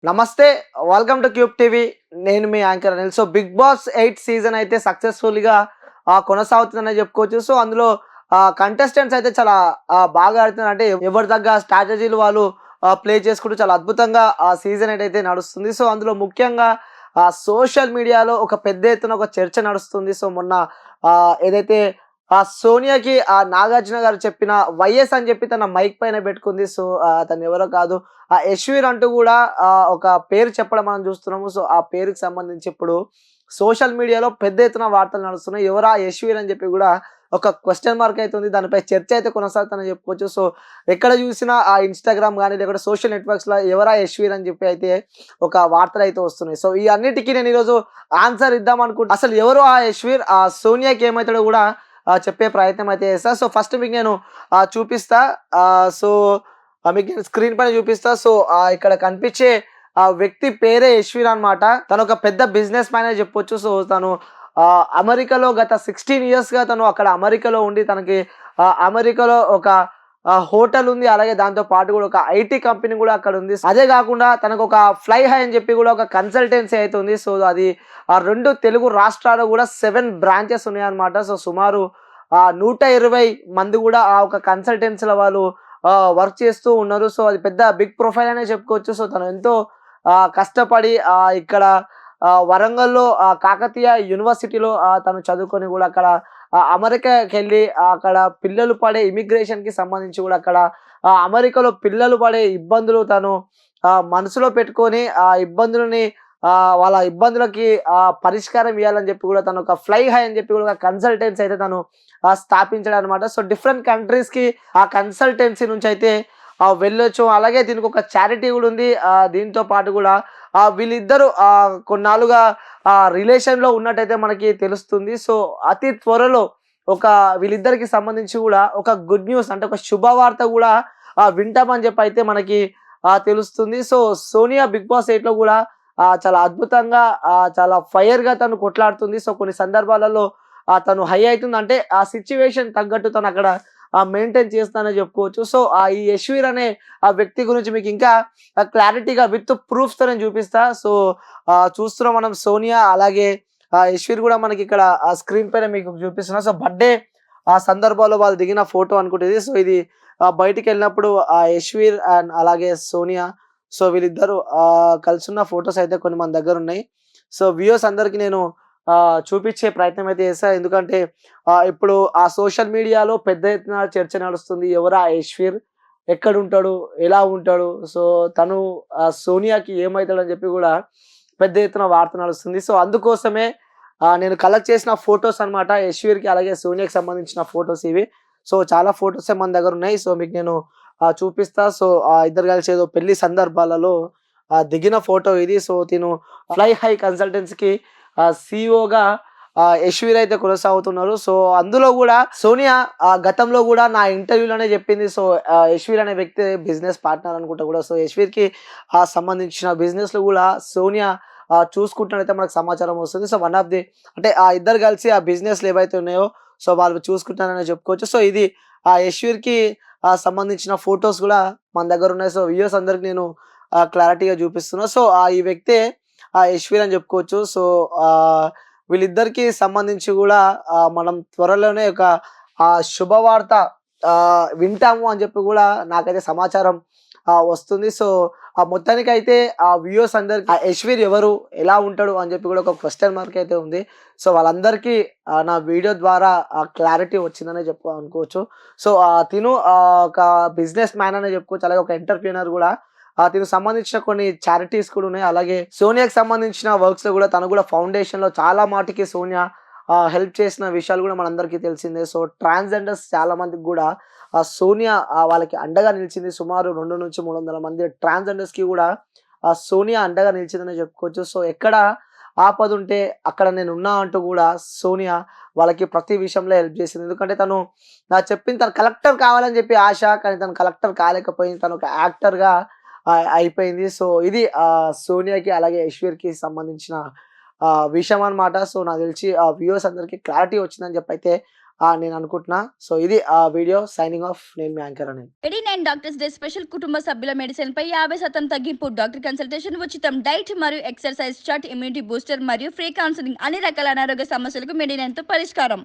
నమస్తే. Welcome to Cube TV. నేను మీ anchor Anil. So 'Bigg Boss 8' season అయితే సక్సెస్‌ఫుల్‌గా కొనసాగుతుందనే చెప్పుకోవచ్చు. సో అందులో కంటెస్టెంట్స్ అయితే చాలా బాగా ఆడుతున్నారు. అంటే ఎవరి తగ్గ స్ట్రాటజీలు వాళ్ళు ప్లే చేసుకుంటూ చాలా అద్భుతంగా ఆ సీజన్ అయితే నడుస్తుంది. సో అందులో ముఖ్యంగా సోషల్ మీడియాలో ఒక పెద్ద ఎత్తున ఒక చర్చ నడుస్తుంది. సో మొన్న ఏదైతే సోనియాకి నాగార్జున గారు చెప్పిన వైఎస్ అని చెప్పి తన మైక్ పైన పెట్టుకుంది. సో తను ఎవరో కాదు, యశ్వీర్ అంటూ గూడా ఒక పేరు చెప్పడం మనం చూస్తున్నాము. సో, ఆ పేరుకి సంబంధించి ఇప్పుడు సోషల్ మీడియాలో పెద్ద ఎత్తున వార్తలు నడుస్తున్నాయి. ఎవరా యశ్వీర్ అని చెప్పి గూడా ఒక క్వెషన్ మార్క్ అయితే ఉంది. దానిపై చర్చ అయితే కొనసాగుతుందని చెప్పుకోవచ్చు. సో, ఎక్కడ చూసినా ఆ ఇన్‌స్టాగ్రామ్ గాని, లేకపోతే సోషల్ నెట్‌వర్క్స్‌లో ఎవరా యశ్వీర్ అని చెప్పి అయితే ఒక వార్తలైతే వస్తున్నాయి. సో, ఈ అన్నిటికి నేను ఈరోజు ఆన్సర్ ఇద్దాం అనుకుంటున్నా. అసలు ఎవరు ఆ యశ్వీర్? సోనియాకి ఏమైతాడో గూడా చెప్పే ప్రయత్నం అయితే చేస్తా. సో, ఫస్ట్ మీకు నేను చూపిస్తా. సో మీకు నేను స్క్రీన్ పైన చూపిస్తా. సో, ఇక్కడ కనిపించే ఆ వ్యక్తి పేరే యశ్వీర్ అన్నమాట. తను ఒక పెద్ద బిజినెస్ మ్యాన్ అని చెప్పొచ్చు. సో, తను అమెరికాలో గత 16 ఇయర్స్‌గా తను అక్కడ అమెరికాలో ఉండి తనకి అమెరికాలో ఒక హోటల్ ఉంది. అలాగే దాంతో పాటు కూడా ఒక ఐటీ కంపెనీ కూడా అక్కడ ఉంది. అదే కాకుండా తనకొక ఫ్లై హై అని చెప్పి కూడా ఒక కన్సల్టెన్సీ అయితే ఉంది. సో, అది 2 తెలుగు రాష్ట్రాల్లో కూడా 7 బ్రాంచెస్ ఉన్నాయన్నమాట. సో, సుమారు 120 మంది కూడా ఆ ఒక కన్సల్టెన్సీల వాళ్ళు వర్క్ చేస్తూ ఉన్నారు. సో, అది పెద్ద బిగ్ ప్రొఫైల్ అనే చెప్పుకోవచ్చు. సో, తను ఎంతో కష్టపడి ఇక్కడ వరంగల్‌లో కాకతీయ యూనివర్సిటీలో తను చదువుకొని గూడా అక్కడ అమెరికాకెళ్ళి అక్కడ పిల్లలు పడే ఇమిగ్రేషన్‌కి సంబంధించి గూడా అక్కడ అమెరికాలో పిల్లలు పడే ఇబ్బందులు తను మనసులో పెట్టుకొని ఆ ఇబ్బందులని వాళ్ళ ఇబ్బందులకి పరిష్కారం ఇయ్యాలని చెప్పి గూడా తను ఒక ఫ్లై హై అని చెప్పి గూడా ఒక కన్సల్టెన్సీ అయితే తను స్థాపించాడనమాట. సో, డిఫరెంట్ కంట్రీస్‌కి ఆ కన్సల్టెన్సీ నుంచయితే వెళ్ళొచ్చు. అలాగే దీనికొక చారిటీ గూడా ఉంది. దీంతో పాటు గూడా వీళ్ళిద్దరూ కొన్నాళ్ళుగా రిలేషన్‌లో ఉన్నట్టయితే మనకి తెలుస్తుంది. సో, అతి త్వరలో ఒక వీళ్ళిద్దరికి సంబంధించి గూడా ఒక గుడ్ న్యూస్ అంటే ఒక శుభవార్త గూడా వింటామని చెప్పైతే మనకి తెలుస్తుంది. సో, సోనియా 'బిగ్ బాస్ 8'లో గూడా చాలా అద్భుతంగా చాలా ఫైర్‌గా తను కొట్లాడుతుంది. సో, కొన్ని సందర్భాలలో తను హై అయితుంది. అంటే ఆ సిట్యుయేషన్ తగ్గట్టు తనక్కడ మెయింటైన్ చేస్తానని చెప్పుకోవచ్చు. సో, ఈ యశ్వీర్ అనే ఆ వ్యక్తి గురించి మీకు ఇంకా క్లారిటీగా విత్ ప్రూఫ్స్‌తో నేను చూపిస్తా. సో, చూస్తున్నాం మనం సోనియా అలాగే యశ్వీర్ గూడా మనకిక్కడ స్క్రీన్ పైన మీకు చూపిస్తున్నా. సో, బర్త్‌డే ఆ సందర్భంలో వాళ్ళు దిగిన ఫోటో అనుకుంట ఇది. సో, ఇది బయటికెళ్ళినప్పుడు యశ్వీర్ అండ్ అలాగే సోనియా, సో, వీళ్ళిద్దరూ కలిసున్న ఫోటోస్ అయితే కొన్ని మన దగ్గరున్నాయి. సో, వ్యూయర్స్ అందరికి నేను చూపిచ్చే ప్రయత్నం అయితే చేశా. ఎందుకంటే ఇప్పుడు ఆ సోషల్ మీడియాలో పెద్ద ఎత్తున చర్చ నడుస్తుంది. ఎవరా యశ్వీర్? ఎక్కడుంటాడు? ఎలా ఉంటాడు? సో, తను సోనియాకి ఏమైతాడని చెప్పి గూడా పెద్ద ఎత్తున వార్త నడుస్తుంది. సో, అందుకోసమే నేను కలెక్ట్ చేసిన ఫోటోస్ అన్నమాట. యశ్వీర్‌కి అలాగే సోనియాకి సంబంధించిన ఫోటోస్ ఇవి. సో, చాలా ఫోటోసే మన దగ్గరున్నాయి. సో, మీకు నేను చూపిస్తా. సో, ఇద్దరు కలిసి ఏదో పెళ్లి సందర్భాలలో దిగిన ఫోటో ఇది. సో, తిను ఫ్లై హై కన్సల్టెన్సీకి సీఈఓగా యశ్వీర్ అయితే కొనసాగుతున్నారు. సో, అందులో గూడా సోనియా గతంలో గూడా నా ఇంటర్వ్యూలోనే జెప్పింది. సో, యశ్వీర్ అనే వ్యక్తి బిజినెస్ పార్ట్నర్ అనుకుంటా గూడా. సో, యశ్వీర్‌కి సంబంధించిన బిజినెస్‌లు గూడా సోనియా చూసుకుంటున్నట్టయితే మనకు సమాచారం వస్తుంది. సో, వన్ ఆఫ్ ది అంటే ఇద్దరు కలిసి ఆ బిజినెస్‌లు ఏవైతే ఉన్నాయో సో, వాళ్ళు చూసుకుంటున్నారని చెప్పుకోవచ్చు. సో, ఇది యశ్వీర్‌కి సంబంధించిన ఫోటోస్ గూడా మన దగ్గరున్నాయి. సో, వ్యూయర్స్ అందరికి నేను క్లారిటీగా చూపిస్తున్నా. సో, ఈ వ్యక్తే యశ్వీర్ అని చెప్పుకోవచ్చు. సో, వీళ్ళిద్దరికీ సంబంధించి గూడా మనం త్వరలోనే ఒక శుభవార్త వింటాము అని చెప్పి గూడా నాకైతే సమాచారం వస్తుంది. సో, మొత్తానికైతే వ్యూయర్స్ అందరికి యశ్వీర్ ఎవరు? ఎలా ఉంటాడు? అని చెప్పి గూడా ఒక క్వెషన్ మార్క్ అయితే ఉంది. సో, వాళ్ళందరికీ నా వీడియో ద్వారా క్లారిటీ వచ్చిందనే అనుకోవచ్చు. సో, తిను ఒక బిజినెస్ మ్యాన్ అనే చెప్పుకోవచ్చు. అలాగే ఒక ఎంటర్‌ప్రెన్యూర్ గూడా. దీనికి సంబంధించిన కొన్ని చారిటీస్ కూడా ఉన్నాయి. అలాగే సోనియాకి సంబంధించిన వర్క్స్‌లో గూడా తను గూడా ఫౌండేషన్‌లో చాలా మాటికి సోనియా హెల్ప్ చేసిన విషయాలు గూడా మనందరికీ తెలిసిందే. సో, ట్రాన్స్‌జెండర్స్ చాలా మందికి గూడా సోనియా వాళ్ళకి అండగా నిలిచింది. సుమారు 2-300 మంది ట్రాన్స్‌జెండర్స్‌కి గూడా సోనియా అండగా నిలిచిందనే చెప్పుకోవచ్చు. సో, ఎక్కడ ఆపదుంటే అక్కడ నేనున్నా అంటూ గూడా సోనియా వాళ్ళకి ప్రతి విషయంలో హెల్ప్ చేసింది. ఎందుకంటే తను చెప్పింది తను కలెక్టర్ కావాలని చెప్పి ఆశ. కానీ తను కలెక్టర్ కాలేకపోయింది. తను ఒక యాక్టర్‌గా అయిపోయింది. సో, ఇది సోనియాకి అలాగే యశ్వీర్‌కి సంబంధించిన విషయం అన్నమాట. సో, నాకు తెలిసి వ్యూవర్స్ అందరికి క్లారిటీ వచ్చిందని చెప్పైతే నేను అనుకుంటున్నా. సో ఇది వీడియో సైనింగ్ ఆఫ్. నేను మీ anchor Anil. 89 doctors day special కుటుంబ సభ్యుల మెడిసిన్ పై 50% తగ్గింపు. డాక్టర్ కన్సల్టేషన్ ఉచితం. డైట్ మరియు ఎక్సర్సైజ్ చార్ట్, ఇమ్యూనిటీ బూస్టర్ మరియు ఫ్రీ కౌన్సిలింగ్. అన్ని రకాల అనారోగ్య సమస్యలకు మెడినైన్ తో పరిష్కారం.